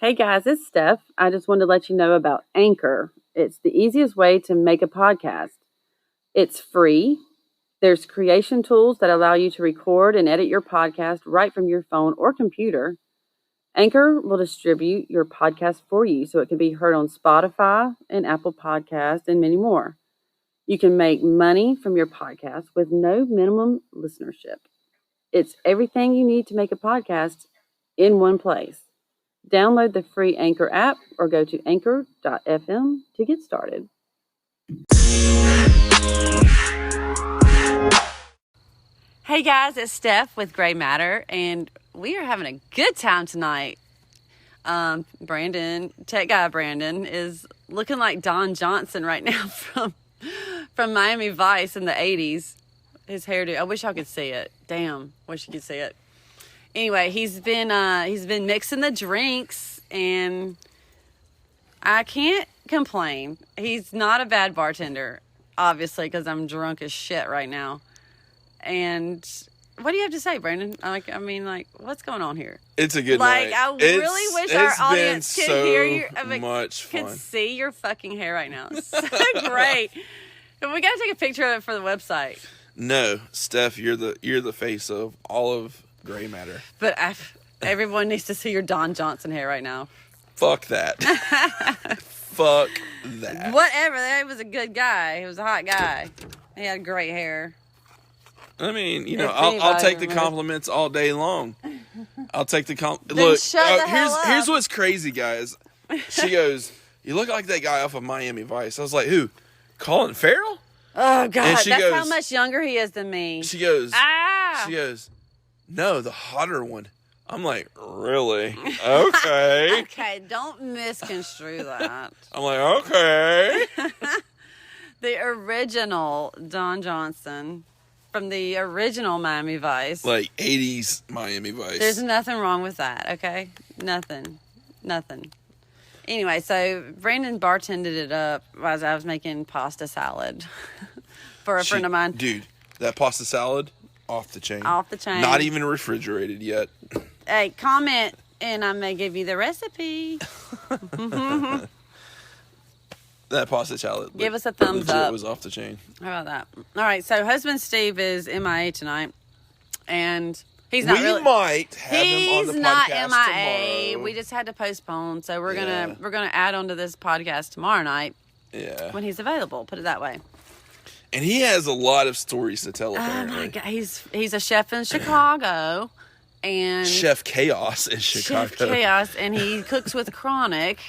Hey guys, it's Steph. I just wanted to let you know about Anchor. It's the easiest way to make a podcast. It's free. There's creation tools that allow you to record and edit your podcast right from your phone or computer. Anchor will distribute your podcast for you so it can be heard on Spotify and Apple Podcasts and many more. You can make money from your podcast with no minimum listenership. It's everything you need to make a podcast in one place. Download the free Anchor app or go to anchor.fm to get started. Hey guys, it's Steph with Gray Matter, and we are having a good time tonight. Tech guy Brandon, is looking like Don Johnson right now from Miami Vice in the 80s. His hairdo, I wish I could see it. Damn, wish you could see it. Anyway, he's been mixing the drinks, and I can't complain. He's not a bad bartender, obviously, because I'm drunk as shit right now. And what do you have to say, Brandon? What's going on here? It's a good night. I really wish our audience could hear you. Much fun. Could see your fucking hair right now. It's so great. And we got to take a picture of it for the website. No, Steph, you're the face of all of Gray Matter. But everyone needs to see your Don Johnson hair right now. Fuck that. Fuck that. Whatever. He was a good guy. He was a hot guy. He had great hair. I mean, I'll take the compliments all day long. I'll take the Look, here's what's crazy, guys. She goes, "You look like that guy off of Miami Vice." I was like, "Who? Colin Farrell?" Oh God, that's how much younger he is than me. She goes, "No, the hotter one." I'm like, "Really? Okay." Okay, don't misconstrue that. I'm like, "Okay." The original Don Johnson from the original Miami Vice. Like 80s Miami Vice. There's nothing wrong with that, okay? Nothing. Anyway, so Brandon bartended it up as I was making pasta salad for a friend of mine. Dude, that pasta salad, off the chain. Off the chain. Not even refrigerated yet. Hey, comment and I may give you the recipe. That pasta salad. Give us a thumbs up. It was off the chain. How about that? All right, so husband Steve is MIA tonight, and he's not really. We might have him on the podcast He's not MIA. tomorrow. We just had to postpone, so we're gonna add on to this podcast tomorrow night. Yeah. When he's available, put it that way. And he has a lot of stories to tell. Apparently. Oh my God, he's a chef in Chicago, and Chef Chaos in Chicago. Chef Chaos, and he cooks with Chronic.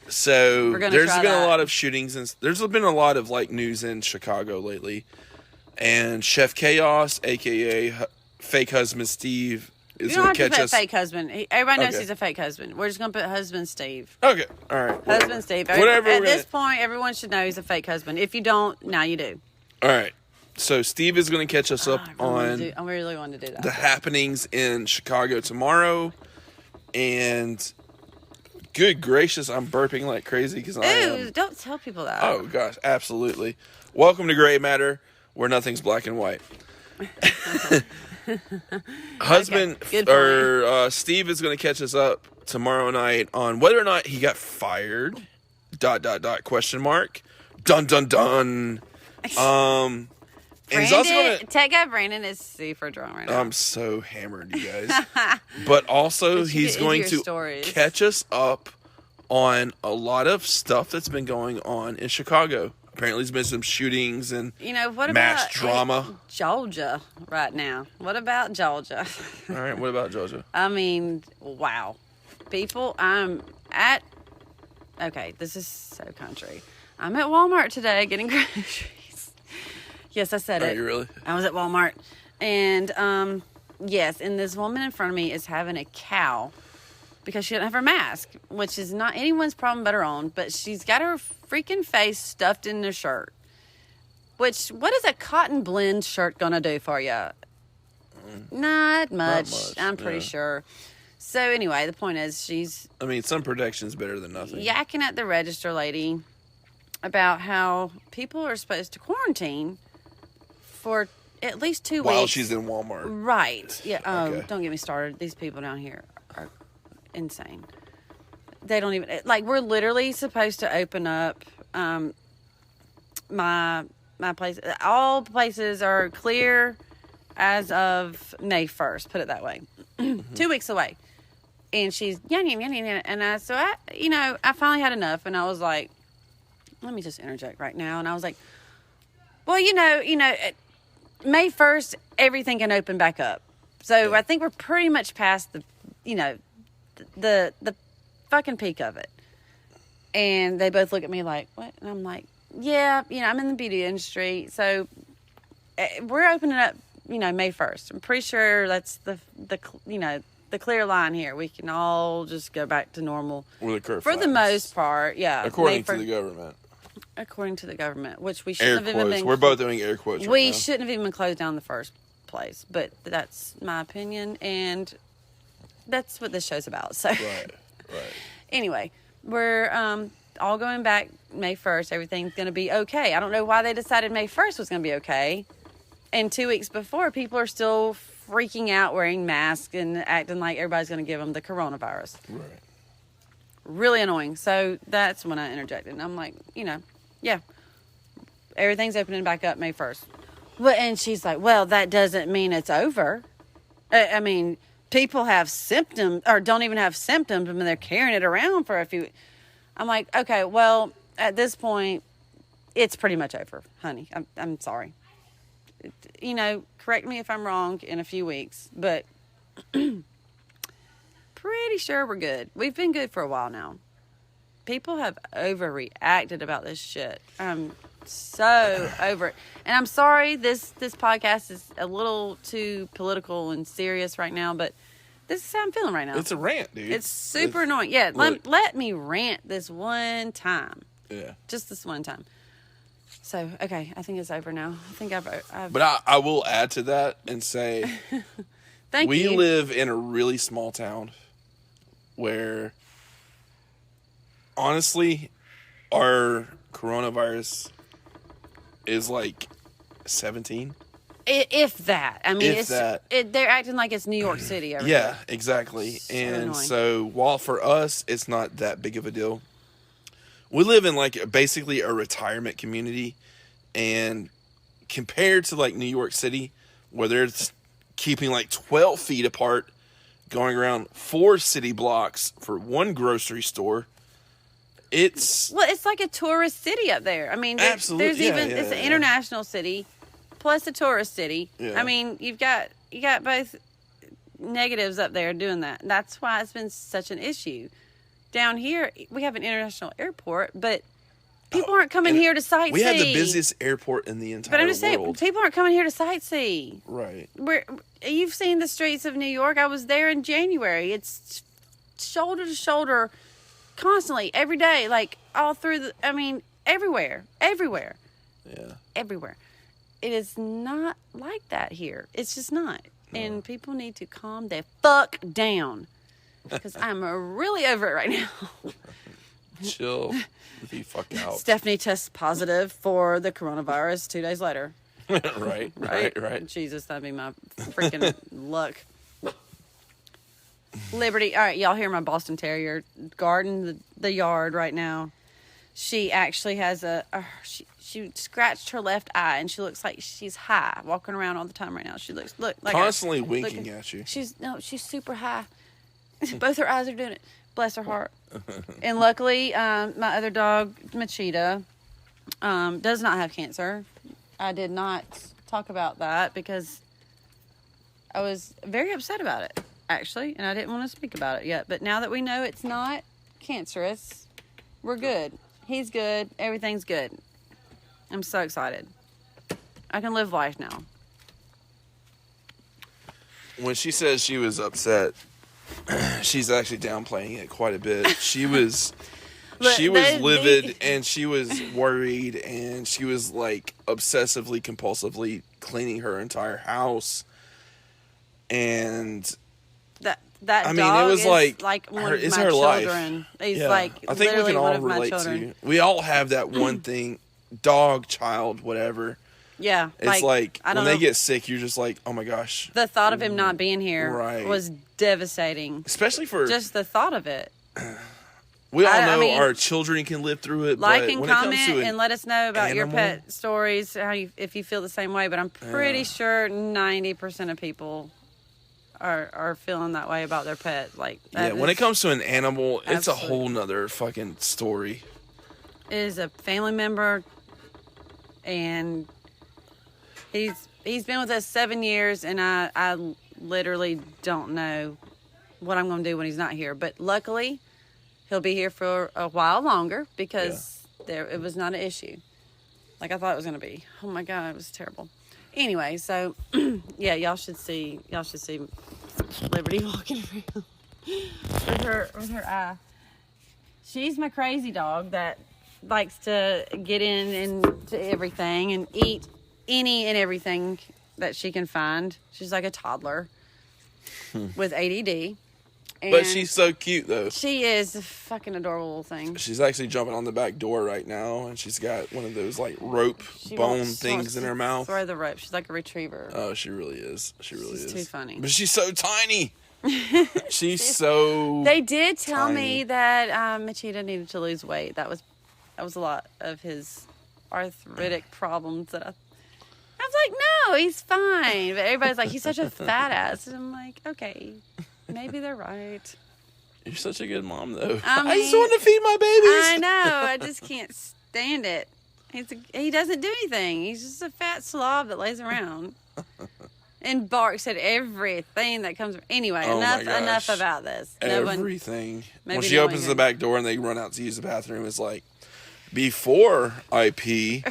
So there's been a lot of shootings and there's been a lot of news in Chicago lately. And Chef Chaos, aka fake husband Steve, is going to catch us. Fake husband. Everybody knows he's a fake husband. We're just going to put husband Steve. Okay, all right. Husband Steve. Whatever. At this point, everyone should know he's a fake husband. If you don't, now you do. All right. So Steve is going to catch us up on. I really want to do that. The happenings in Chicago tomorrow, and. Good gracious, I'm burping like crazy because I am. Don't tell people that. Oh, gosh, absolutely. Welcome to Gray Matter, where nothing's black and white. Steve is going to catch us up tomorrow night on whether or not he got fired, ... question mark. Dun, dun, dun. Tech guy Brandon is super drunk right now. I'm so hammered, you guys. But also, he's going to catch us up on a lot of stuff that's been going on in Chicago. Apparently, there's been some shootings and mass drama. Georgia right now. What about Georgia? All right, what about Georgia? I mean, wow. People, this is so country. I'm at Walmart today getting groceries. Yes, I said it. Are you really? I was at Walmart. And, yes, and this woman in front of me is having a cow because she doesn't have her mask, which is not anyone's problem but her own. But she's got her freaking face stuffed in her shirt. What is a cotton blend shirt going to do for you? Not much. I'm pretty sure. So, anyway, the point is some protection's better than nothing. Yakking at the register lady about how people are supposed to quarantine for at least 2 weeks. While she's in Walmart. Right. Yeah. Okay. Don't get me started. These people down here are insane. They don't even, like, we're literally supposed to open up my place. All places are clear as of May 1st, put it that way. 2 weeks away. And she's, and I finally had enough, and I was like, let me just interject right now. And I was like, well, May 1st, everything can open back up. So I think we're pretty much past the fucking peak of it. And they both look at me like, what? And I'm like, yeah, I'm in the beauty industry. So we're opening up, May 1st. I'm pretty sure that's the clear line here. We can all just go back to normal. For the most part, yeah. According to the government. According to the government, which we shouldn't have even been. We're both doing air quotes. We shouldn't have even closed down in the first place. But that's my opinion, and that's what this show's about. So, right. Anyway, we're all going back May 1st. Everything's going to be okay. I don't know why they decided May 1st was going to be okay. And 2 weeks before, people are still freaking out, wearing masks and acting like everybody's going to give them the coronavirus. Right. Really annoying. So that's when I interjected. And I'm like, yeah, everything's opening back up May 1st. Well, and she's like, well, that doesn't mean it's over. I mean, people have symptoms or don't even have symptoms. I mean, they're carrying it around for a few. I'm like, okay, well, at this point, it's pretty much over, honey. I'm sorry. Correct me if I'm wrong in a few weeks, but pretty sure we're good. We've been good for a while now. People have overreacted about this shit. I'm so over it. And I'm sorry this podcast is a little too political and serious right now, but this is how I'm feeling right now. It's a rant, dude. It's super annoying. Yeah, let me rant this one time. Yeah. Just this one time. So, okay, I think it's over now. I think I've But I will add to that and say we live in a really small town where, honestly, our coronavirus is like 17. If that. I mean, they're acting like it's New York City. Yeah, exactly. So and annoying. So while for us, it's not that big of a deal. We live in like basically a retirement community, and compared to like New York City, where they're keeping like 12 feet apart, going around 4 city blocks for one grocery store, it's like a tourist city up there. I mean, absolutely, it's an international city plus a tourist city. Yeah. I mean, you got both negatives up there doing that. That's why it's been such an issue. Down here, we have an international airport, but people aren't coming here to sightsee. We have the busiest airport in the entire world. But I'm just saying, people aren't coming here to sightsee. Right. You've seen the streets of New York. I was there in January. It's shoulder to shoulder, constantly, every day, like all through everywhere. Yeah. Everywhere. It is not like that here. It's just not. No. And people need to calm the fuck down. Because I'm really over it right now. Chill the fuck out. Stephanie tests positive for the coronavirus 2 days later. Right. Jesus, that'd be my freaking luck. Liberty. All right, y'all hear my Boston Terrier guarding the yard right now. She actually has she scratched her left eye, and she looks like she's high, walking around all the time right now. She looks like constantly winking at you. She's super high. Both her eyes are doing it. Bless her heart. And luckily, my other dog, Machida, does not have cancer. I did not talk about that because I was very upset about it, actually, and I didn't want to speak about it yet. But now that we know it's not cancerous, we're good. He's good. Everything's good. I'm so excited. I can live life now. When she says she was upset, she's actually downplaying it quite a bit. She was livid, and she was worried, and she was like obsessively compulsively cleaning her entire house. And that I mean, dog it was like her one of my children. Life. He's like I think we can all relate to. We all have that one thing, dog, child, whatever. Yeah. It's like when they get sick, you're just like, oh my gosh. The thought of him not being here was devastating. Especially for just the thought of it. We all know our children can live through it. Like but and when comment it comes to and let us know about your pet stories, if you feel the same way. But I'm pretty sure 90% of people are feeling that way about their pet. Like when it comes to an animal, it's a whole nother fucking story. It is a family member, and he's been with us 7 years, and I literally don't know what I'm going to do when he's not here. But luckily, he'll be here for a while longer because it was not an issue like I thought it was going to be. Oh my God, it was terrible. Anyway, so yeah, y'all should see Liberty walking around with her eye. She's my crazy dog that likes to get into everything and eat any and everything that she can find. She's like a toddler with ADD. But she's so cute, though. She is a fucking adorable little thing. She's actually jumping on the back door right now, and she's got one of those, like, rope bone things in her mouth. Throw the rope. She's like a retriever. Oh, she really is. She's too funny. But she's so tiny. She's so They did tell me that Machida needed to lose weight. That was a lot of his arthritic problems that I was like, no, he's fine. But everybody's like, he's such a fat ass. And I'm like, okay. Maybe they're right. You're such a good mom, though. I just want to feed my babies. I know. I just can't stand it. He doesn't do anything. He's just a fat slob that lays around and barks at everything that comes. Anyway, enough about this. Everything. When she opens the back door and they run out to use the bathroom, it's like, before I pee,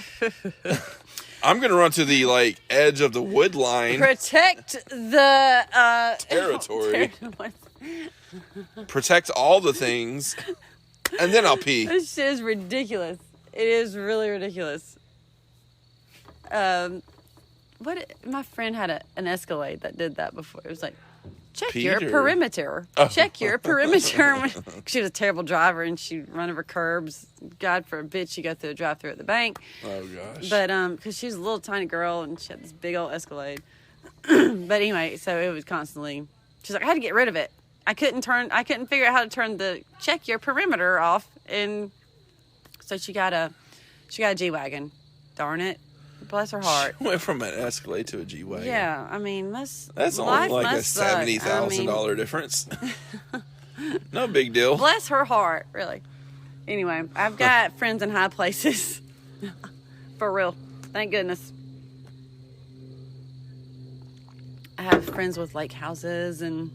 I'm going to run to the, edge of the wood line. Protect the... territory. Protect all the things. And then I'll pee. This shit is ridiculous. It is really ridiculous. My friend had an Escalade that did that before. It was like, check your perimeter. Oh. Check your perimeter. She was a terrible driver, and she'd run over curbs. God forbid she go through a drive-through at the bank. Oh, gosh. But, because she was a little tiny girl, and she had this big old Escalade. But anyway, so it was constantly, she's like, I had to get rid of it. I couldn't figure out how to turn the check your perimeter off. And so she got a G-Wagon. Darn it. Bless her heart. She went from an Escalade to a G-Wagon. Yeah, I mean, that's only like a $70,000 difference. No big deal. Bless her heart, really. Anyway, I've got friends in high places. For real. Thank goodness. I have friends with lake houses and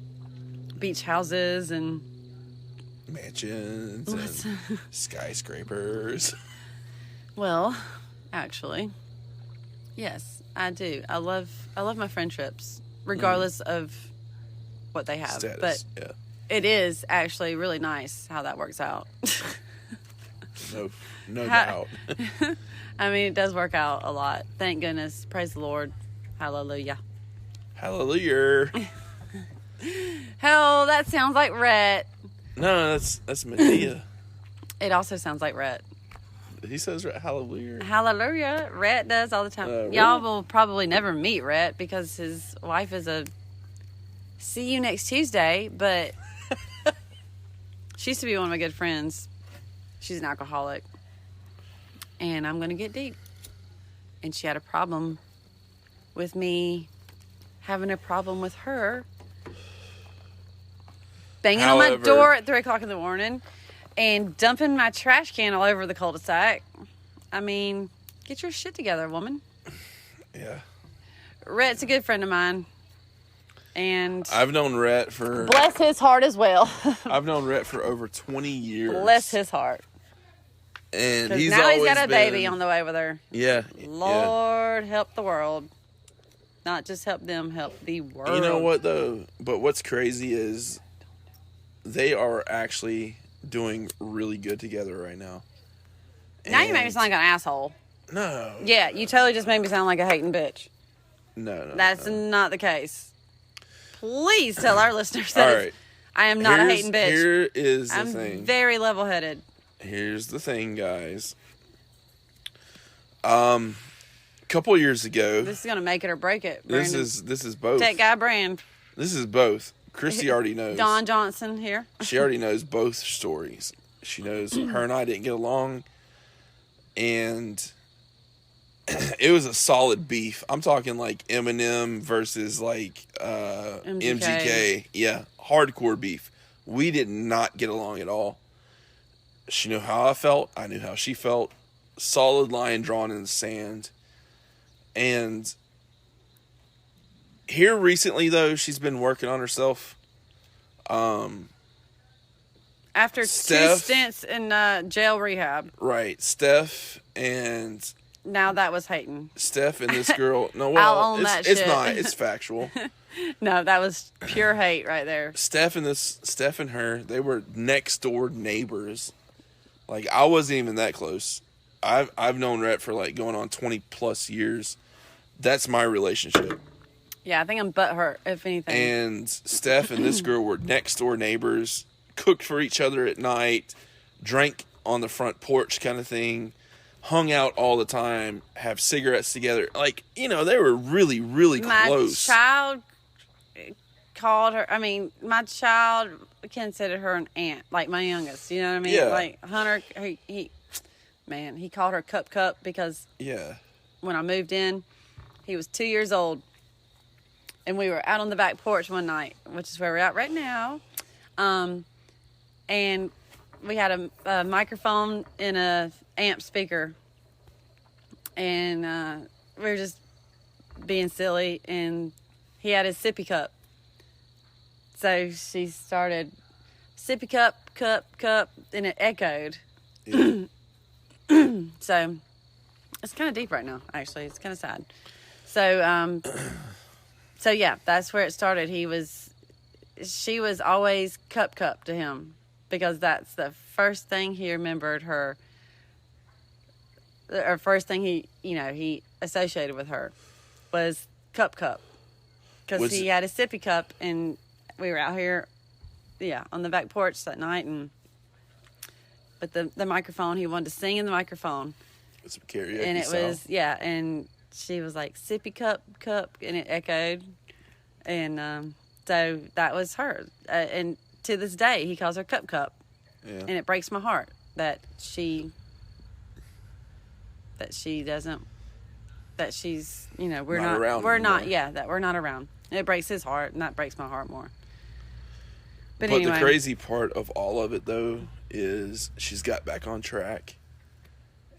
beach houses and mansions and skyscrapers. Well, actually, yes, I do. I love my friendships, regardless of what they have. Status, but it is actually really nice how that works out. No doubt. I mean, it does work out a lot. Thank goodness. Praise the Lord. Hallelujah. Hallelujah. Hell, that sounds like Rhett. No, that's Medea. It also sounds like Rhett. He says hallelujah. Hallelujah. Rhett does all the time. Really? Y'all will probably never meet Rhett because his wife is a see you next Tuesday, but she used to be one of my good friends. She's an alcoholic. And I'm going to get deep. And she had a problem with me having a problem with her banging on my door at 3 o'clock in the morning and dumping my trash can all over the cul-de-sac. I mean, get your shit together, woman. Yeah. Rhett's a good friend of mine. And I've known Rhett for... Bless his heart as well. I've known Rhett for over 20 years. Bless his heart. And he's got a baby on the way with her. Yeah. Lord, help the world. Not just help them, help the world. You know what, though? But what's crazy is they are actually doing really good together right now. Now you make me sound like an asshole. No. Yeah, you totally just made me sound like a hating bitch. No. That's not the case. Please tell our listeners that I am not a hating bitch. Here is the thing. I'm very level-headed. Here's the thing, guys. couple of years ago. This is gonna make it or break it, Brandon. This is both. Tech guy Brand. This is both. Christy already knows. Don Johnson here. She already knows both stories. She knows her and I didn't get along, and it was a solid beef. I'm talking like Eminem versus like MGK. Yeah, hardcore beef. We did not get along at all. She knew how I felt. I knew how she felt. Solid line drawn in the sand. And here recently, though, she's been working on herself. After two stints in jail rehab. Right. Steph and... Now that was hating. Steph and this girl... No, well, I'll own that it's shit. not. It's factual. No, that was pure hate right there. Steph and her, they were next door neighbors. Like, I wasn't even that close. I've known Rhett for like going on 20 plus years. That's my relationship. Yeah, I think I'm butthurt, if anything. And Steph and this girl were next door neighbors, cooked for each other at night, drank on the front porch kind of thing, hung out all the time, have cigarettes together. Like, you know, they were really, really close. My child considered her an aunt, like my youngest. You know what I mean? Yeah. Like Hunter, he called her Cup because when I moved in, he was 2 years old, and we were out on the back porch one night, which is where we're at right now, and we had a microphone and a amp speaker, and we were just being silly, and he had his sippy cup. So she started, sippy cup, and it echoed. Yeah. So it's kind of deep right now, actually. It's kind of sad. So yeah, that's where it started. She was always cup to him, because that's the first thing he remembered her, or first thing he associated with her was cup. Because he had a sippy cup, and we were out here, on the back porch that night, and with the microphone, he wanted to sing in the microphone. Some karaoke and it style. was, and she was like, sippy cup, and it echoed. And so that was her. And to this day, he calls her Cup. Yeah. And it breaks my heart that she's, we're not around. We're not, that we're not around. It breaks his heart, and that breaks my heart more. But anyway. The crazy part of all of it, though, is she's got back on track.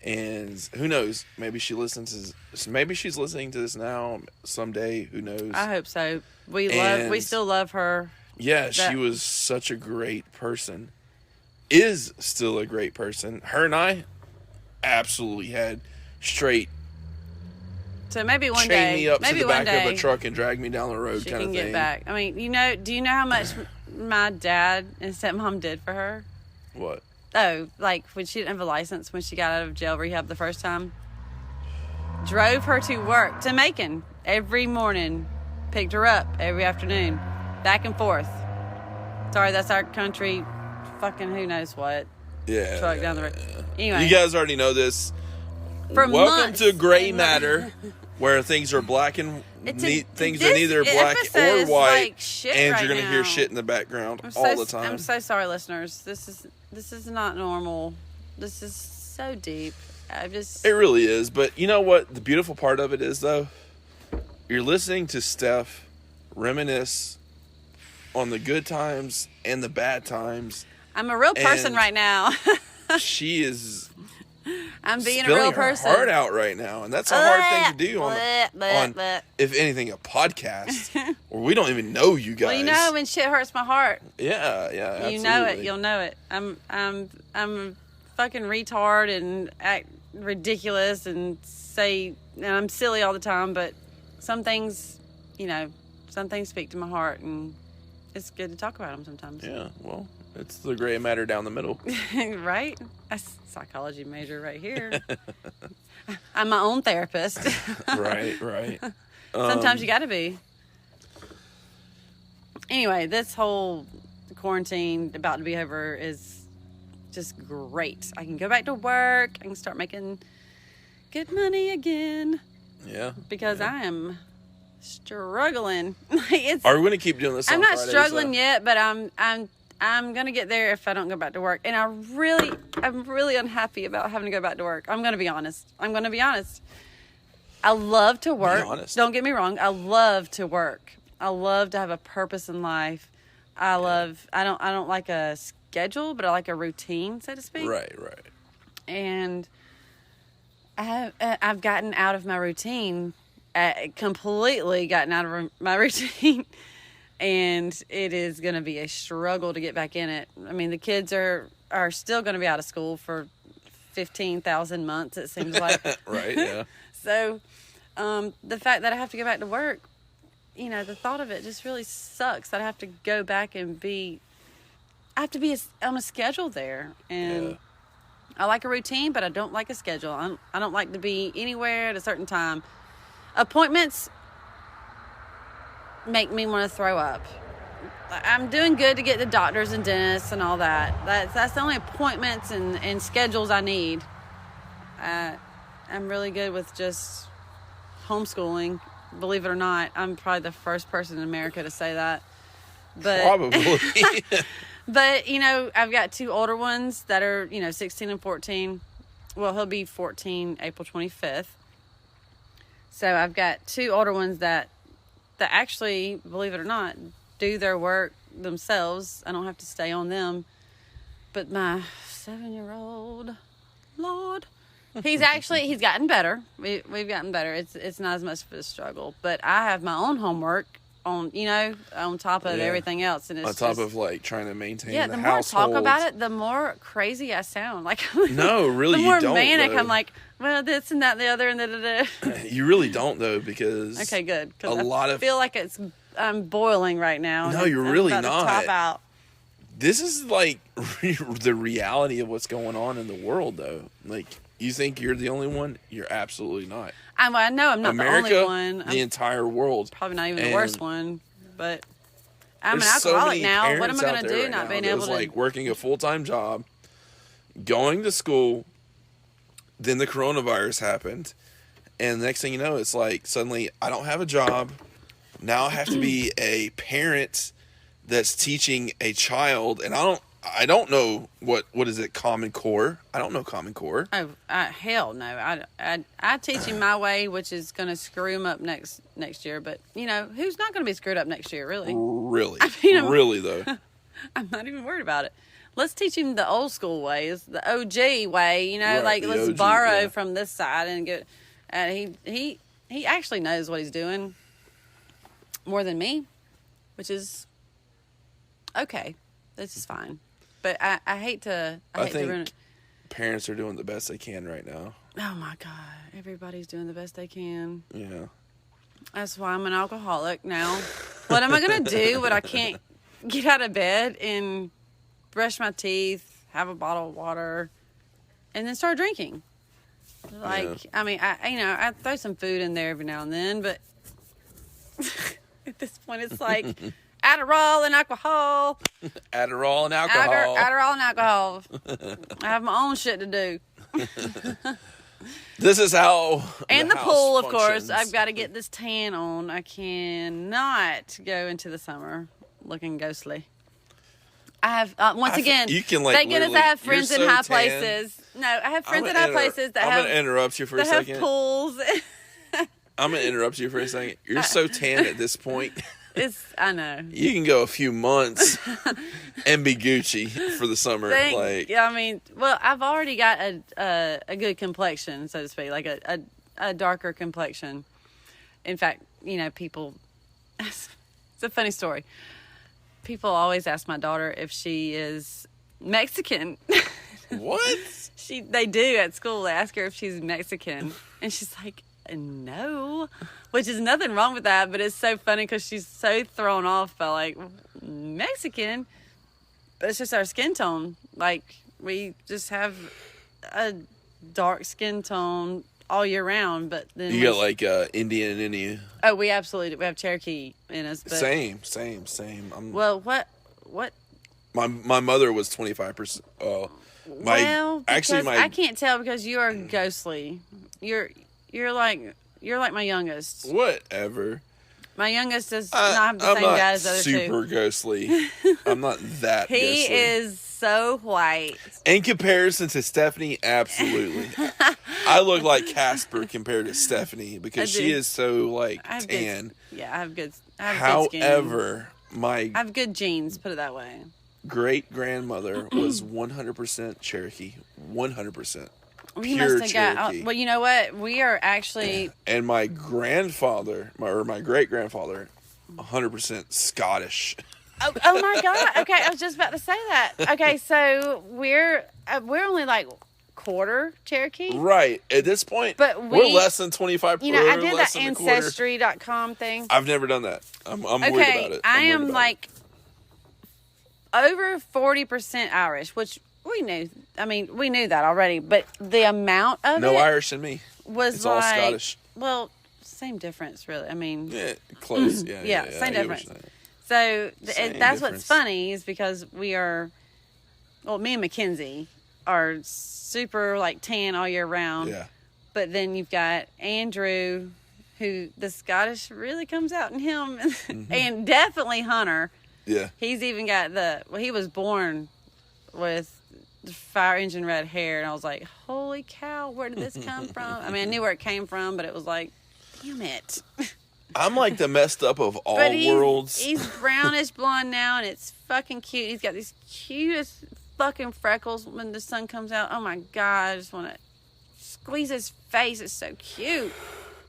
And who knows? Maybe she's listening to this now someday. Who knows? I hope so. We still love her. Yeah, she was such a great person. Is still a great person. Her and I absolutely had straight. So maybe one chain day, me up to the back of a truck and drag me down the road, kind of thing. She can get back. I mean, do you know how much my dad and stepmom did for her? What? Oh, like when she didn't have a license when she got out of jail rehab the first time. Drove her to work, to Macon, every morning. Picked her up every afternoon. Back and forth. Sorry, that's our country. Fucking who knows what. Yeah. Truck down the road. Anyway. You guys already know this. Welcome to Gray Matter, where things are black and things are neither black or white, and you're going to hear shit in the background all the time. I'm so sorry, listeners. This is not normal. This is so deep. It really is. But you know what? The beautiful part of it is, though, you're listening to Steph reminisce on the good times and the bad times. I'm a real person right now. She is. I'm being a real person. Her heart out right now, and that's a hard thing to do on if anything, a podcast where we don't even know you guys. Well, you know when shit hurts my heart. Yeah, absolutely. You know it. You'll know it. I'm a fucking retard and act ridiculous and I'm silly all the time, but some things speak to my heart, and it's good to talk about them sometimes. Yeah, well, it's the gray matter down the middle. Right? That's a psychology major right here. I'm my own therapist. Right. Sometimes you gotta be. Anyway, this whole quarantine about to be over is just great. I can go back to work. I can start making good money again. Yeah. Because I am struggling. Are we going to keep doing this? I'm not struggling yet, but I'm going to get there if I don't go back to work. And I'm really unhappy about having to go back to work. I'm going to be honest. I love to work. Be honest. Don't get me wrong. I love to work. I love to have a purpose in life. I don't like a schedule, but I like a routine, so to speak. Right. And I've gotten out of my routine, completely gotten out of my routine, and it is going to be a struggle to get back in it. I mean, the kids are still going to be out of school for 15,000 months, it seems like. Right, yeah. So, the fact that I have to go back to work, the thought of it just really sucks. That I have to go back and I have to be on a schedule there. And I like a routine, but I don't like a schedule. I don't like to be anywhere at a certain time. Appointments make me want to throw up. I'm doing good to get to doctors and dentists and all that. That's the only appointments and schedules I need. I'm really good with just homeschooling. Believe it or not, I'm probably the first person in America to say that. But, probably. But, I've got two older ones that are, 16 and 14. Well, he'll be 14 April 25th. So I've got two older ones that actually, believe it or not, do their work themselves. I don't have to stay on them. But my 7-year-old, Lord, he's gotten better. We've gotten better. It's not as much of a struggle. But I have my own homework on top of everything else. And it's on top of trying to maintain the more household. I talk about it, the more crazy I sound. No, really, the more you don't. Manic, though. I'm like, well, this and that and the other and da. You really don't, though, because okay, good. I feel like I'm boiling right now. No, you're really not. not. Top out. This is the reality of what's going on in the world, though. You think you're the only one? You're absolutely not. I know I'm not America, the only one. The entire world. Probably not even the worst one, but I'm an alcoholic now. What am I going to do? Not being able to working a full-time job, going to school. Then the coronavirus happened, and the next thing you know, it's suddenly I don't have a job. Now I have to be a parent that's teaching a child, and I don't know what is it, Common Core? I don't know Common Core. Oh, hell no! I teach him my way, which is going to screw him up next year. But who's not going to be screwed up next year? Really? Really? Really though. I'm not even worried about it. Let's teach him the old school ways, the OG way. Right, let's OG, borrow from this side and get. And he actually knows what he's doing more than me, which is okay. This is fine. But I hate to ruin it. Parents are doing the best they can right now. Oh my God. Everybody's doing the best they can. Yeah. That's why I'm an alcoholic now. What am I going to do when I can't get out of bed and brush my teeth, have a bottle of water, and then start drinking? I mean, I throw some food in there every now and then, but at this point it's like Adderall and alcohol. Adderall and alcohol. Adderall and alcohol. I have my own shit to do. This is how and the house pool, of functions. course. I've got to get this tan on. I cannot go into the summer looking ghostly. I have you can thank goodness I have friends in high tan. places. No, I have friends in high places that I'm gonna interrupt you for a second. have pools. I'm gonna interrupt you for a second. You're so tan at this point. I know. You can go a few months and be Gucci for the summer. I've already got a good complexion, so to speak, like a darker complexion. In fact, people. It's a funny story. People always ask my daughter if she is Mexican. What? They do at school. They ask her if she's Mexican, and she's like, no, which is nothing wrong with that, but it's so funny because she's so thrown off by Mexican, but it's just our skin tone. We just have a dark skin tone all year round, but then you got Indian in you. Oh, we absolutely do. We have Cherokee in us. But, same. Well, what? My mother was 25%. I can't tell because you are ghostly. You're like You're like my youngest. Whatever. My youngest does not have the same dad as the other two. I'm not super ghostly. I'm not that ghostly. He is so white. In comparison to Stephanie, absolutely. I look like Casper compared to Stephanie because she is so, like, tan. I have good skin. However, I have good genes, put it that way. Great-grandmother was 100% Cherokee. 100%. You must have got. Well, you know what? We are actually. And my grandfather, my great-grandfather, 100% Scottish. Oh my God! Okay, I was just about to say that. Okay, so we're only like quarter Cherokee, right? At this point, but we're less than 25%. You know, I did that Ancestry.com thing. I've never done that. I'm worried about it. I am like over 40% Irish, which. We knew. I mean, we knew that already, but the amount of no Irish in me was it's all Scottish. Well, same difference, really. I mean, close. Yeah, same difference. So that's what's funny is because we are. Well, me and Mackenzie are super like tan all year round. Yeah. But then you've got Andrew, who the Scottish really comes out in him, and definitely Hunter. Yeah. He's even got he was born with fire engine red hair, and I was like, holy cow, where did this come from? I mean, I knew where it came from, but it was like, damn it. I'm like the messed up of all worlds. He's brownish blonde now, and it's fucking cute. He's got these cutest fucking freckles when the sun comes out. Oh my God, I just want to squeeze his face. It's so cute.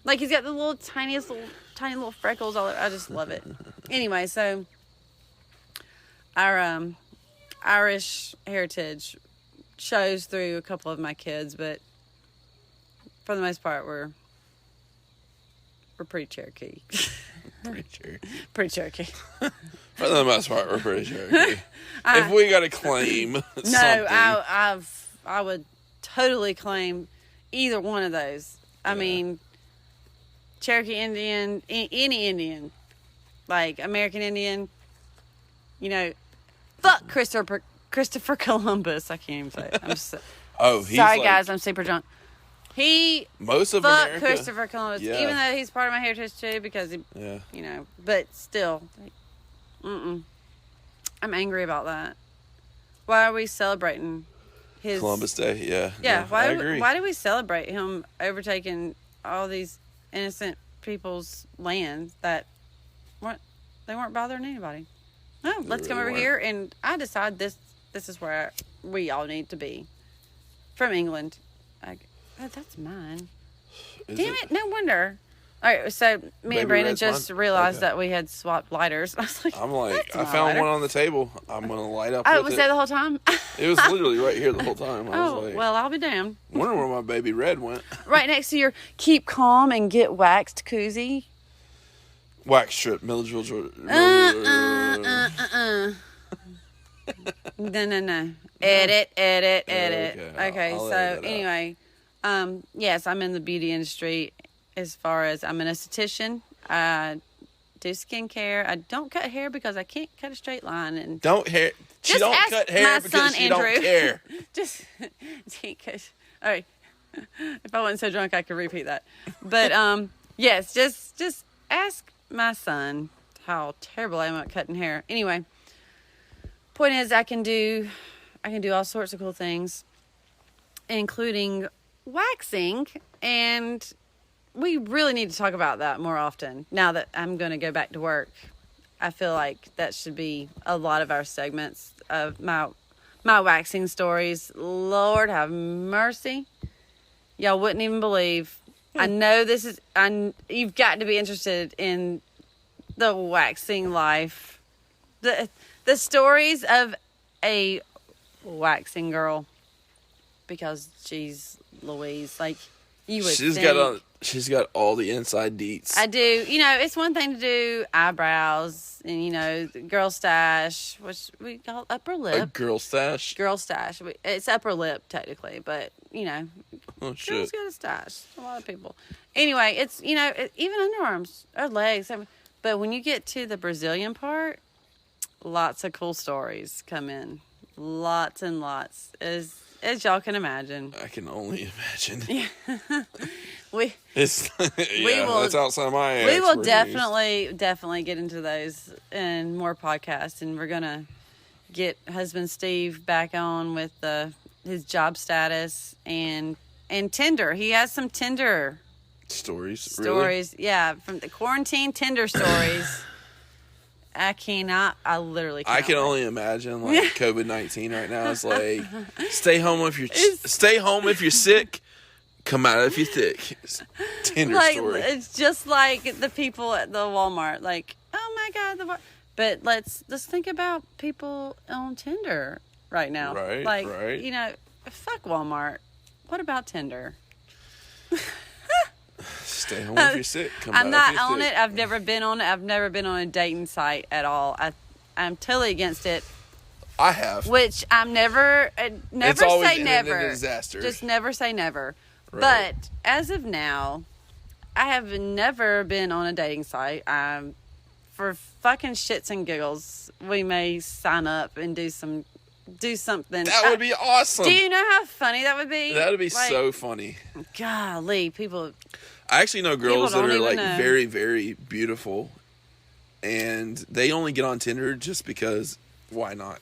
Like, he's got the tiny little freckles all over. I just love it. Anyway, so our Irish heritage shows through a couple of my kids, but for the most part, we're pretty Cherokee. Pretty Cherokee. For the most part, we're pretty Cherokee. If we got to claim something. No, I would totally claim either one of those. I mean, Cherokee Indian, any Indian, like American Indian, you know. Fuck Christopher Columbus. I can't even say it. He's sorry, guys. I'm super drunk. Most of America. Fuck Christopher Columbus. Yeah. Even though he's part of my heritage too, because you know, but still, I'm angry about that. Why are we celebrating his Columbus Day? Yeah. Yeah. No, I agree. Why do we celebrate him overtaking all these innocent people's land that they weren't bothering anybody? No, let's come over here, and I decide this is where we all need to be. From England. That's mine. Damn it, no wonder. All right, so me and Brandon just realized that we had swapped lighters. I was like, I found one on the table. I'm going to light up with it. Was there the whole time? It was literally right here the whole time. Well, I'll be damned. Wonder where my baby red went. Right next to your keep calm and get waxed koozie. Wax strip, No. Edit. Okay, so anyway, yes, I'm in the beauty industry as far as I'm an esthetician. I do skincare. I don't cut hair because I can't cut a straight line. And She don't cut hair because she don't care. All right. If I wasn't so drunk, I could repeat that. But yes, just ask my son how terrible I am at cutting hair. Anyway, point is, I can do all sorts of cool things, including waxing, and we really need to talk about that more often. Now that I'm going to go back to work, I feel like that should be a lot of our segments of my waxing stories. Lord have mercy. Y'all wouldn't even believe. I know you've got to be interested in the waxing life. The stories of a waxing girl, because she's Louise, like you would think. She's got all the inside deets. I do. You know, it's one thing to do eyebrows and, you know, girl stash, which we call upper lip. A girl stash? Girl stash. It's upper lip, technically, but, you know, girls got a stash. A lot of people. Anyway, it's, you know, even underarms or legs. But when you get to the Brazilian part, lots of cool stories come in. Lots and lots, as y'all can imagine. I can only imagine. Yeah. It's that's outside my expertise. We will definitely get into those and more podcasts, and we're gonna get husband Steve back on with his job status and Tinder. He has some Tinder stories. Really? Yeah, from the quarantine Tinder stories. I literally cannot. I can only imagine like COVID-19 right now. It's like stay home if you're sick. Come out if you're thick. Tinder story. It's just like the people at the Walmart. Like, oh my God, but let's think about people on Tinder right now. Right. Like, right. Fuck Walmart. What about Tinder? Stay home if you're sick. I'm not on it. I've never been on it. I've never been on a dating site at all. I'm totally against it. I have. Which I'm never say never. A disaster. Just never say never. Right. But as of now, I have never been on a dating site. For fucking shits and giggles, we may sign up and do something. That would be awesome. Do you know how funny that would be? That would be so funny. Golly, people. I actually know girls that are like very, very beautiful, and they only get on Tinder just because. Why not?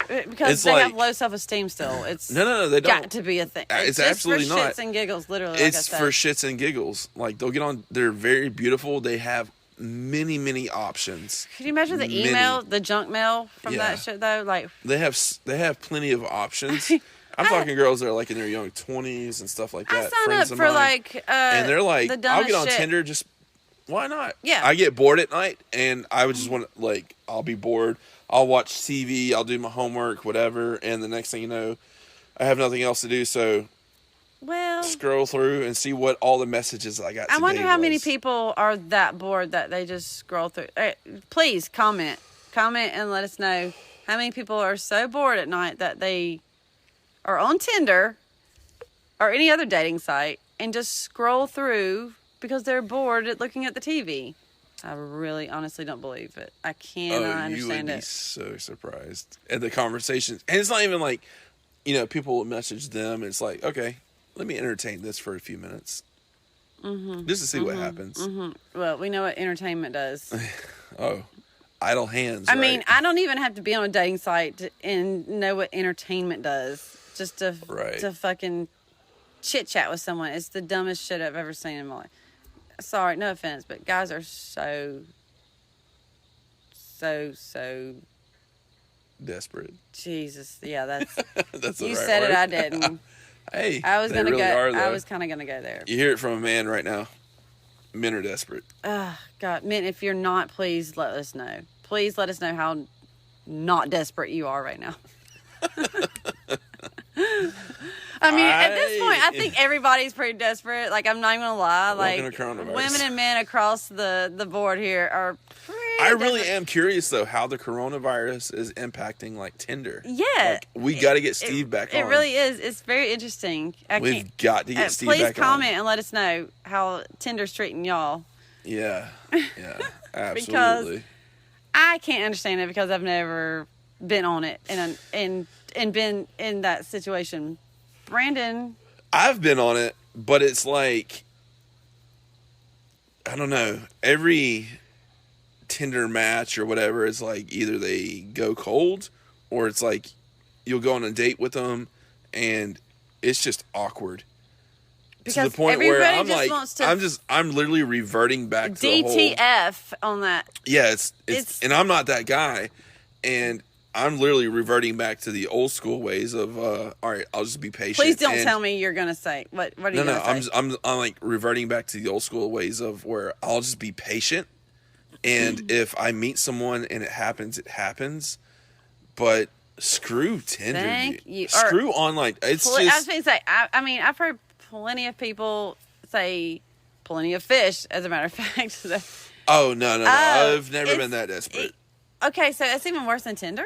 Because they have low self-esteem still. It's no, they don't. Got to be a thing. It's absolutely for not. Shits and giggles, literally. It's for shits and giggles. Like they'll get on. They're very beautiful. They have many, many options. Could you imagine the email, the junk mail from that shit though? Like they have plenty of options. I'm talking girls that are like in their young 20s and stuff like that. I sign up for and they're like, I'll get on shit. Tinder. Just why not? Yeah. I get bored at night, and I would just want to I'll be bored. I'll watch TV. I'll do my homework, whatever. And the next thing you know, I have nothing else to do. So, scroll through and see what all the messages I got. I wonder how many people are that bored that they just scroll through. Please comment and let us know how many people are so bored at night that they are on Tinder or any other dating site and just scroll through because they're bored at looking at the TV. I really, honestly don't believe it. I cannot understand it. You would be so surprised at the conversations. And it's not even like, people will message them. It's like, okay, let me entertain this for a few minutes. Mm-hmm. Just to see what happens. Mm-hmm. Well, we know what entertainment does. Idle hands, I mean, I don't even have to be on a dating site and know what entertainment does. Just to fucking chit-chat with someone. It's the dumbest shit I've ever seen in my life. Sorry, no offense, but guys are so desperate. Jesus, yeah, that's that's you the right said word. it. I didn't. Hey, I was gonna really go. I was kind of gonna go there. You hear it from a man right now. Men are desperate. God, men, if you're not, please let us know. Please let us know how not desperate you are right now. I mean, at this point, I think everybody's pretty desperate. Like, I'm not even gonna lie. Like, women and men across the board here are pretty I really am curious, though, how the coronavirus is impacting, like, Tinder. Yeah. Like, we got to get Steve back on. It really is. It's very interesting. We've got to get Steve back on. Please comment and let us know how Tinder's treating y'all. Yeah. Yeah. Absolutely. Because I can't understand it because I've never been on it and been in that situation. Brandon. I've been on it, but it's like, I don't know. Every Tinder match or whatever is like either they go cold or it's like you'll go on a date with them and it's just awkward. Because to the point where I'm like, wants I'm literally reverting back to DTF on that. Yeah, it's and I'm not that guy. And I'm literally reverting back to the old school ways of, all right, I'll just be patient. Please don't tell me you're going to say, what are you going to say? I'm like reverting back to the old school ways of where I'll just be patient. And if I meet someone and it happens. But screw Tinder. Thank you. Screw online. It's just. I was going to say, I mean, I've heard plenty of people say plenty of fish, as a matter of fact. Oh, no. I've never been that desperate. Okay, so it's even worse than Tinder?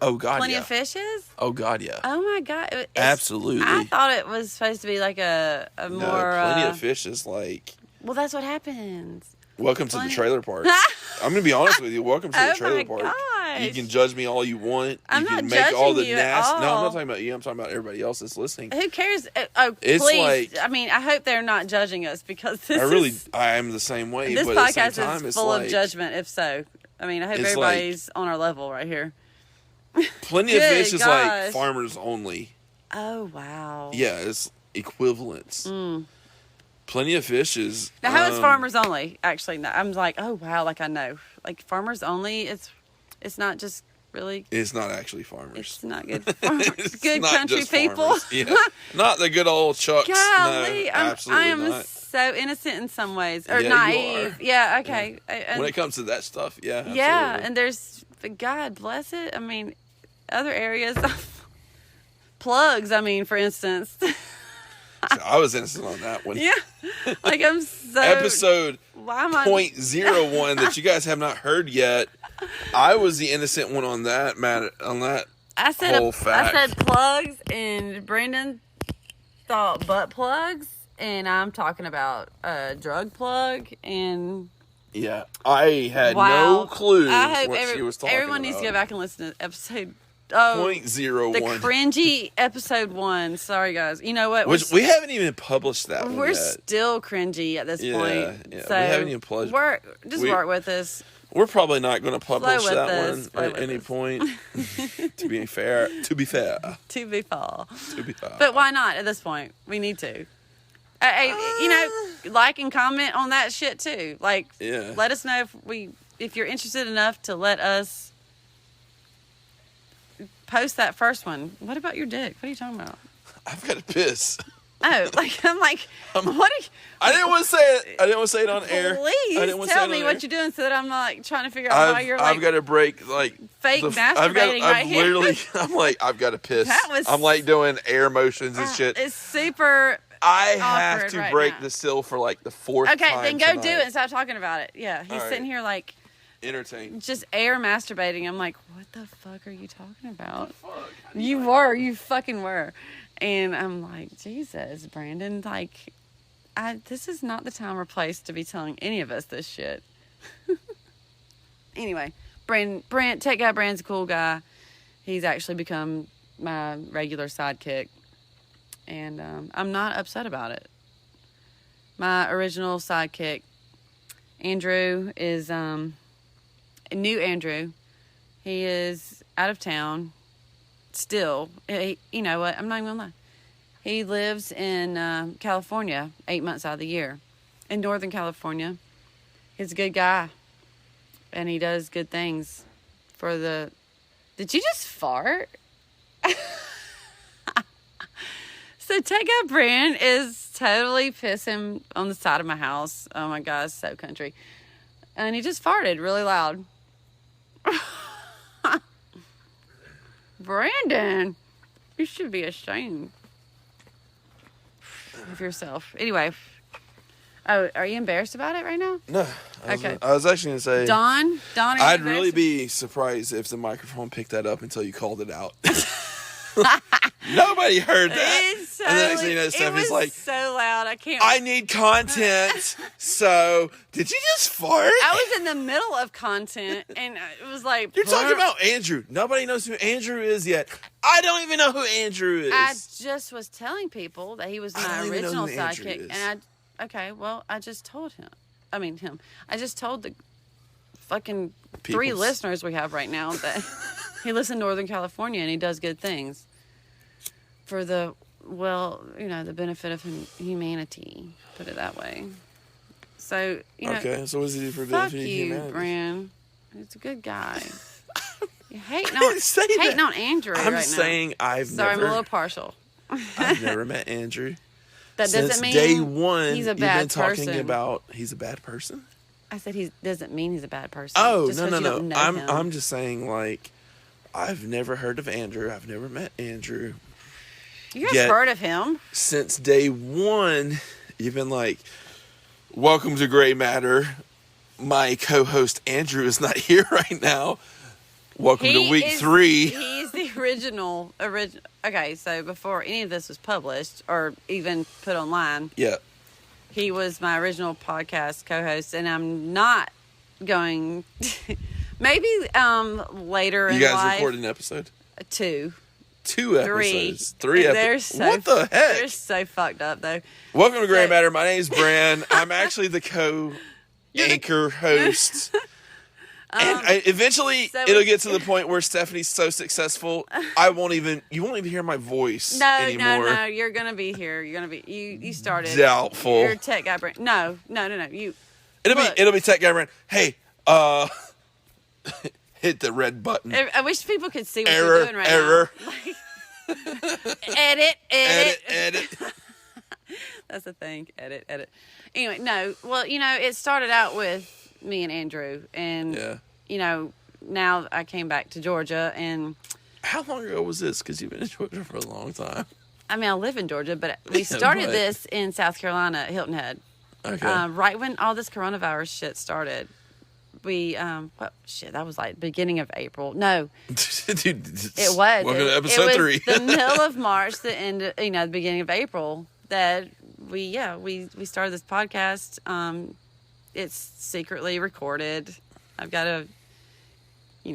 Oh, God, Plenty of fishes? Oh, God, yeah. Oh, my God. Absolutely. I thought it was supposed to be like a more... Plenty of fish is like... Well, that's what happens. Welcome to the trailer park. I'm going to be honest with you. Welcome to the trailer park. Oh, my You can judge me all you want. I'm you can not make judging all the you nasty. at all. No, I'm not talking about you. I'm talking about everybody else that's listening. Who cares? Oh, it's please. Like, I mean, I hope they're not judging us because I am the same way. This but podcast at the same time, is full of judgment, if so. I mean, I hope everybody's on our level right here. Plenty of Fish is like farmers only. Oh, wow. Yeah, it's equivalents. Plenty of Fish is... Now, how is farmers only? Actually, no, I'm like, oh, wow, like I know. Like, farmers only, it's not just really... It's not actually farmers. It's not good farmers. Good country people. Yeah. Not the good old Chucks. Golly, no, absolutely I am not. So innocent in some ways. Or yeah, naive. Yeah, okay. Yeah. When it comes to that stuff, yeah, absolutely. Yeah, and there's... God bless it. I mean, other areas... Plugs, I mean, for instance... I was innocent on that one. Yeah. Like, I'm so... Episode 0.01 that you guys have not heard yet. I was the innocent one on that matter, on that whole fact. I said plugs, and Brandon thought butt plugs, and I'm talking about a drug plug, and... Yeah. I had no clue what she was talking about. Everyone needs to go back and listen to episode... Oh, 0.01. The cringy episode 1. Sorry, guys. You know what? Which we haven't even published that one We're yet. still cringy at this point. Yeah, so we haven't even published. Work with us. We're probably not going to publish that one at any point. To be fair. But why not at this point? We need to. Like and comment on that shit too. Like, let us know if you're interested enough to let us post that first one. What about your dick? What are you talking about? I've got to piss. Oh, I'm like, what are you... I didn't want to say it. I didn't want to say it on air. Please tell me what you're doing so that I'm not trying to figure out why you're like... I've got to break, like... Fake masturbating right here. Literally, I'm like, I've got to piss. I'm like doing air motions and shit. It's super... I have to break the seal for like the fourth time then go do it and stop talking about it. Yeah, he's sitting here like... Entertained. Just air masturbating. I'm like, what the fuck are you talking about? You fucking were. And I'm like, Jesus, Brandon, like, this is not the time or place to be telling any of us this shit. Anyway, Tech Guy Brand's a cool guy. He's actually become my regular sidekick. And I'm not upset about it. My original sidekick, Andrew, is... New Andrew, he is out of town still. You know what? I'm not even gonna lie. He lives in California 8 months out of the year. In Northern California. He's a good guy. And he does good things for the... Did you just fart? So Tech Guy Bran is totally pissing on the side of my house. Oh my God, it's so country. And he just farted really loud. Brandon, you should be ashamed of yourself. Anyway, are you embarrassed about it right now? No. Okay. I was actually going to say... Dawn, I'd really be surprised if the microphone picked that up until you called it out. Nobody heard that. So, and the next thing you know, Steph is like, so loud. I need content. So, did you just fart? I was in the middle of content, and it was like... You're talking about Andrew. Nobody knows who Andrew is yet. I don't even know who Andrew is. I just was telling people that he was my original sidekick. And I just told him. I just told the fucking 3 listeners we have right now that he lives in Northern California and he does good things for the benefit of humanity, put it that way. So, okay, so what does he do for the benefit of humanity? Fuck you, Bran. He's a good guy. You're hating on Andrew right now. I'm saying I'm a little partial. I've never met Andrew. That doesn't mean day one, he's a bad person. You've been talking person. about he's a bad person? I said he doesn't mean he's a bad person. Oh, just no. I'm just saying, like, I've never heard of Andrew. I've never met Andrew. You guys heard of him? Since day one, you've been like, welcome to Gray Matter. My co-host Andrew is not here right now. Welcome to week 3. He's the original. Okay, so before any of this was published or even put online, he was my original podcast co-host, and I'm not going Maybe later in life. You guys recorded an episode? 2. 2 episodes. 3 episodes. What the heck? They're so fucked up, though. Welcome to Gray Matter. My name's Bran. I'm actually the co-anchor host. And eventually, it'll get to the point where Stephanie's so successful, you won't even hear my voice anymore. No. You're gonna be here. You're gonna be. You started. Doubtful. You're tech guy, Brand. No. You. It'll be tech guy, Brand. Hey, hit the red button. I wish people could see what you're doing right now. Edit. That's the thing. Edit. Anyway, no. Well, it started out with me and Andrew, and now I came back to Georgia. And how long ago was this? Because you've been in Georgia for a long time. I mean, I live in Georgia, but we started this in South Carolina at Hilton Head. Okay. Right when all this coronavirus shit started. We that was like beginning of April. No, dude, it was. Welcome to episode 3. The middle of March, the end, the beginning of April. That we started this podcast. It's secretly recorded. I've got to, what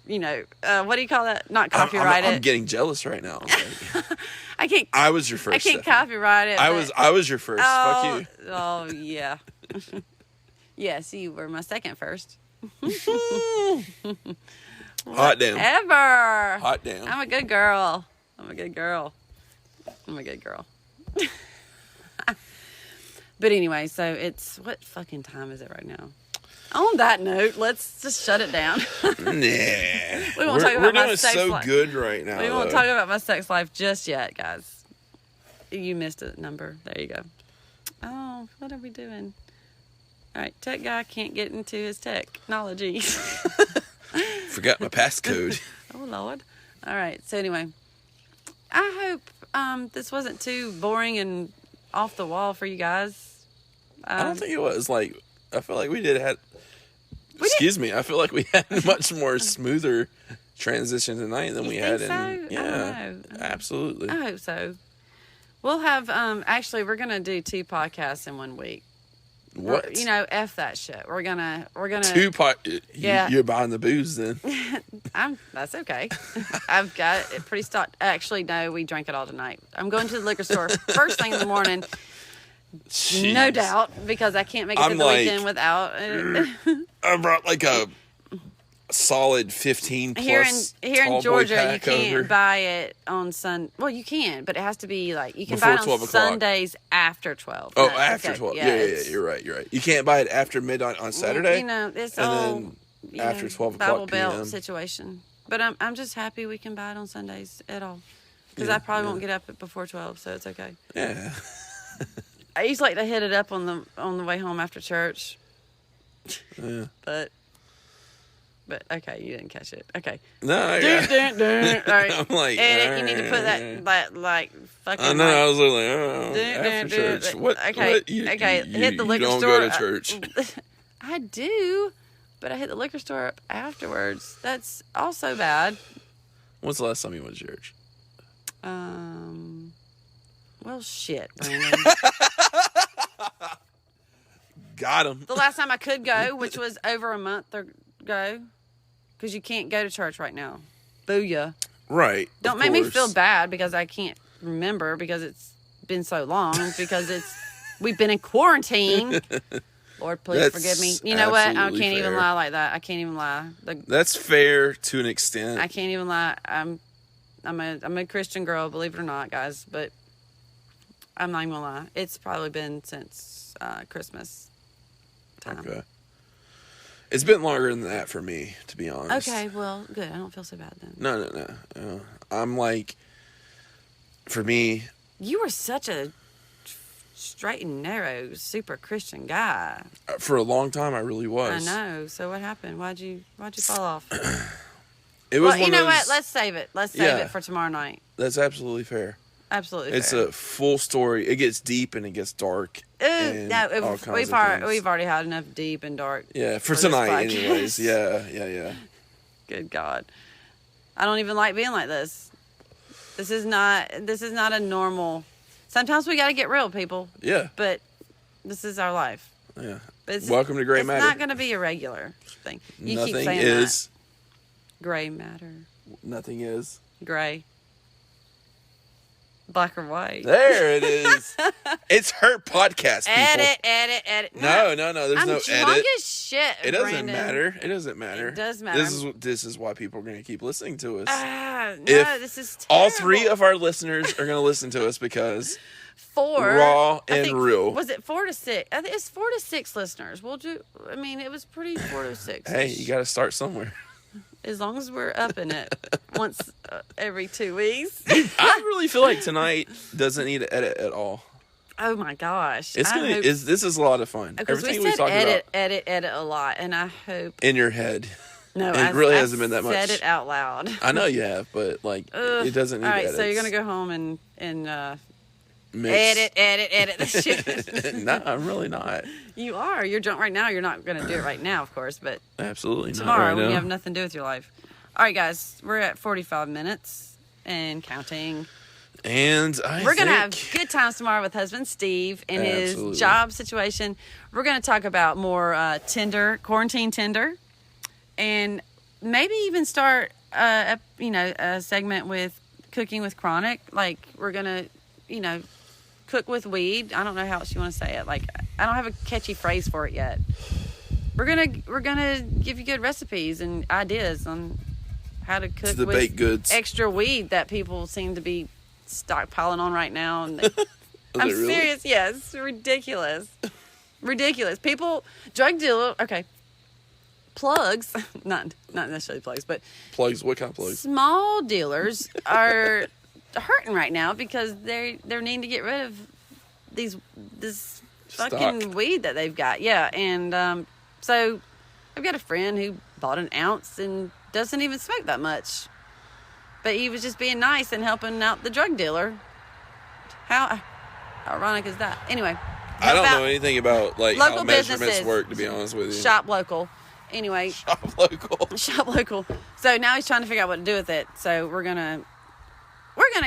do you call that? Not copyright it. I'm getting jealous right now. I can't. I was your first. I can't copyright it. I was your first. Fuck you. Oh yeah. Yes, you were my second first. Hot damn. Ever. Hot damn. I'm a good girl. But anyway, so it's, what fucking time is it right now? On that note, let's just shut it down. Nah. We won't talk about my sex life. We're doing so good right now. We won't talk about my sex life just yet, guys. You missed a number. There you go. Oh, what are we doing? All right, tech guy can't get into his technology. Forgot my passcode. Oh, Lord. All right, so anyway, I hope this wasn't too boring and off the wall for you guys. I don't think it was. I feel like I feel like we had a much more smoother transition tonight than we had in. Yeah, absolutely. I hope so. We'll have, actually, we're going to do 2 podcasts in 1 week. What? F that shit. We're gonna 2 yeah. You're buying the booze then. That's okay. I've got it pretty stocked. Actually, no, we drank it all tonight. I'm going to the liquor store first thing in the morning. Jeez. No doubt, because I can't make it to the weekend without it. I brought a solid 15 plus here in Georgia. You can't buy it on Well, you can, but it has to be you can buy it on Sundays after 12. Oh, after 12. Yeah, you're right. You can't buy it after midnight on Saturday. It's all after 12 Bible o'clock Belt PM. situation. But I'm just happy we can buy it on Sundays at all, because I probably won't get up before 12, so it's okay. Yeah. I used to hit it up on the way home after church. Yeah. But okay, you didn't catch it. Okay. No, All right. I'm like, edit. You need to put that fucking. I know. I was after church. What? Okay. What? Hit the liquor store. You don't go to church. I do, but I hit the liquor store up afterwards. That's also bad. When's the last time you went to church? Well, shit, Brandon. Got him. The last time I could go, which was over a month ago, because you can't go to church right now. Booyah. Right. Don't make me feel bad because I can't remember, because it's been so long, because we've been in quarantine. Lord, please forgive me. You know what? I can't even lie like that. I can't even lie. That's fair to an extent. I can't even lie. I'm a Christian girl, believe it or not, guys, but I'm not even gonna lie. It's probably been since Christmas time. Okay. It's been longer than that for me, to be honest. Okay, well, good. I don't feel so bad then. No. I'm for me... You were such a straight and narrow, super Christian guy. For a long time, I really was. I know. So what happened? Why'd you fall off? It was you know what? Let's save it. Let's save it for tomorrow night. That's absolutely fair. Absolutely it's fair. A full story. It gets deep and it gets dark. We've already had enough deep and dark. Yeah, for tonight anyways. Yeah. Good God. I don't even like being like this. This is not a normal... Sometimes we got to get real, people. Yeah. But this is our life. Yeah. But welcome to Gray Matter. It's not going to be a regular thing. You Nothing keep saying is. That. Gray matter. Nothing is. Gray. Black or white. There it is. It's her podcast, people. Edit. No. There's I'm no drunk edit. as shit, It doesn't Brandon. matter. It doesn't matter. It does matter. This is why people are going to keep listening to us. This is terrible. All 3 of our listeners are going to listen to us because 4 raw and real. Was it 4 to 6? I think it's 4 to 6 listeners. We'll do. I mean, it was pretty 4 to 6. Hey, you got to start somewhere. As long as we're up in it once every 2 weeks. I really feel like tonight doesn't need to edit at all. Oh my gosh! This is a lot of fun. Everything we talk about, edit a lot, and I hope in your head. No, it really hasn't been that much. Said it out loud. I know you have, but it doesn't need. All right, so you're gonna go home and mix. edit the shit. No, I'm really not. You are. You're drunk right now. You're not gonna do it right now, of course, but absolutely tomorrow not right when now. you have nothing to do with your life. All right, guys, we're at 45 minutes and counting. And we're going to have good times tomorrow with husband Steve and his job situation. We're going to talk about more quarantine Tinder, and maybe even start a segment with cooking with Chronic. Like we're going to, cook with weed. I don't know how else you want to say it. Like I don't have a catchy phrase for it yet. We're gonna give you good recipes and ideas on how to cook with baked goods. Extra weed that people seem to be stockpiling on right now. And I'm serious. Yes, it's ridiculous. People, drug dealer. Okay, plugs. Not necessarily plugs, but plugs. What kind of plugs? Small dealers are hurting right now because they're needing to get rid of this fucking weed that they've got. Yeah, and so I've got a friend who bought an ounce and doesn't even smoke that much. But he was just being nice and helping out the drug dealer. How ironic is that? Anyway. I don't know anything about local how measurements work, to be honest with you. Shop local. Anyway. Shop local. Shop local. So now he's trying to figure out what to do with it. So we're gonna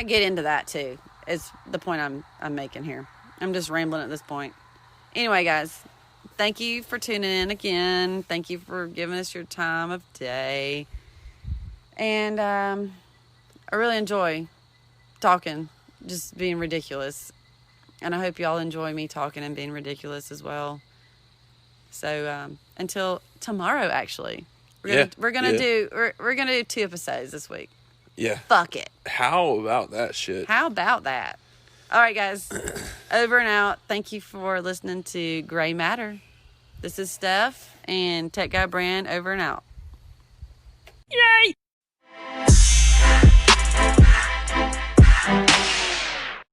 get into that too, is the point I'm making here. I'm just rambling at this point. Anyway, guys. Thank you for tuning in again. Thank you for giving us your time of day. And I really enjoy talking, just being ridiculous. And I hope y'all enjoy me talking and being ridiculous as well. So until tomorrow, actually, we're gonna do 2 episodes this week. Yeah. Fuck it. How about that shit? How about that? All right, guys. Over and out. Thank you for listening to Gray Matter. This is Steph and Tech Guy Bran. Over and out. Yay!